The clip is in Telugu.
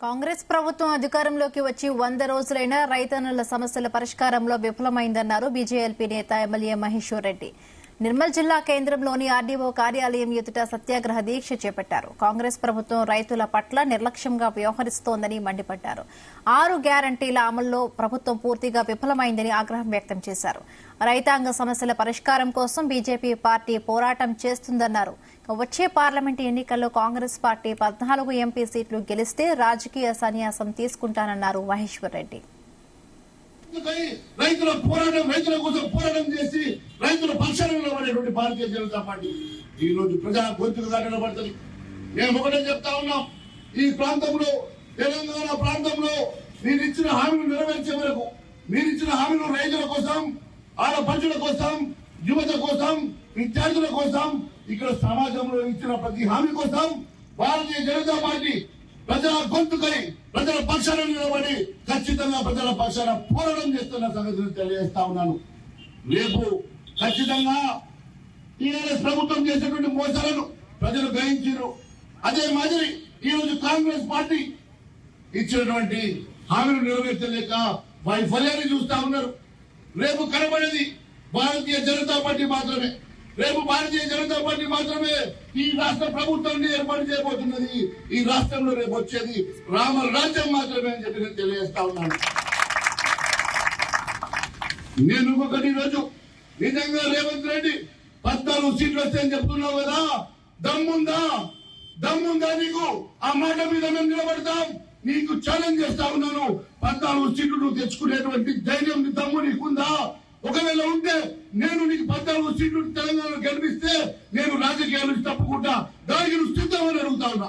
కాంగ్రెస్ ప్రభుత్వం అధికారంలోకి వచ్చి 100 రోజులైనా రైతన్నుల సమస్యల పరిష్కారంలో విఫలమైందన్నారు బీజేఎల్పీ నేత ఎమ్మెల్యే మహేశ్వర్ రెడ్డి. నిర్మల్ జిల్లా కేంద్రంలోని ఆర్డీఓ కార్యాలయం ఎదుట సత్యాగ్రహ దీక్ష చేపట్టారు. కాంగ్రెస్ ప్రభుత్వం రైతుల పట్ల నిర్లక్ష్యంగా వ్యవహరిస్తోందని మండిపడ్డారు. 6 గ్యారంటీల అమల్లో ప్రభుత్వం పూర్తిగా విఫలమైందని ఆగ్రహం వ్యక్తం చేశారు. రైతాంగ సమస్యల పరిష్కారం కోసం బీజేపీ పార్టీ పోరాటం చేస్తుందన్నారు. వచ్చే పార్లమెంటు ఎన్నికల్లో కాంగ్రెస్ పార్టీ 14 ఎంపీ సీట్లు గెలిస్తే రాజకీయ సన్యాసం తీసుకుంటానన్నారు మహేశ్వర్ రెడ్డి. రైతుల పోరాటం రైతుల కోసం పోరాటం చేసి రైతుల పక్షాన నిలబడేటువంటి భారతీయ జనతా పార్టీ ఈ రోజు ప్రజా గొంతుగా నిలబడుతుంది. మేము ఒకటే చెప్తా ఉన్నాం, ఈ ప్రాంతంలో తెలంగాణ ప్రాంతంలో మీరు ఇచ్చిన హామీలు నెరవేర్చే వరకు, మీరు ఇచ్చిన హామీలు రైతుల కోసం, ఆడపడుచుల కోసం, యువత కోసం, విద్యార్థుల కోసం, ఇక్కడ సమాజంలో ఇచ్చిన ప్రతి హామీ కోసం భారతీయ జనతా పార్టీ ప్రజల గొంతుకై ప్రజల పక్షాన నిలబడి ఖచ్చితంగా ప్రజల పక్షాన పోరాటం చేస్తున్న సంగతిని తెలియజేస్తా ఉన్నాను. రేపు ఖచ్చితంగా టీఆర్ఎస్ ప్రభుత్వం చేసేటువంటి మోసాలను ప్రజలు గ్రహించారు. అదే మాదిరి ఈ రోజు కాంగ్రెస్ పార్టీ ఇచ్చినటువంటి హామీలు నెరవేర్చలేక వైఫల్యాన్ని చూస్తా ఉన్నారు. రేపు కనబడేది భారతీయ జనతా పార్టీ మాత్రమే. రేపు భారతీయ జనతా పార్టీ మాత్రమే ఈ రాష్ట్ర ప్రభుత్వాన్ని ఏర్పాటు చేయబోతున్నది. ఈ రాష్ట్రంలో రేపు వచ్చేది రామ రాజ్యం మాత్రమే అని చెప్పి నేను తెలియజేస్తా ఉన్నాను. నేను ఇంకొకటి రోజు నిజంగా రేవంత్ రెడ్డి 14 సీట్లు వస్తాయని చెప్తున్నావు కదా, దమ్ముందా నీకు? ఆ మాట మీద మేము నిలబడతాం. నీకు ఛాలెంజ్ చేస్తా ఉన్నాను. 14 సీట్లు నువ్వు తెచ్చుకునేటువంటి ధైర్యం దమ్ము నీకుందా? ఒకవేళ ఉంటే నేను నీకు 14 సీట్లు తెలంగాణలో గెలిపిస్తే నేను రాజకీయాల నుంచి తప్పుకుంటా. దానికి నువ్వు సిద్ధమని అడుగుతా ఉన్నా.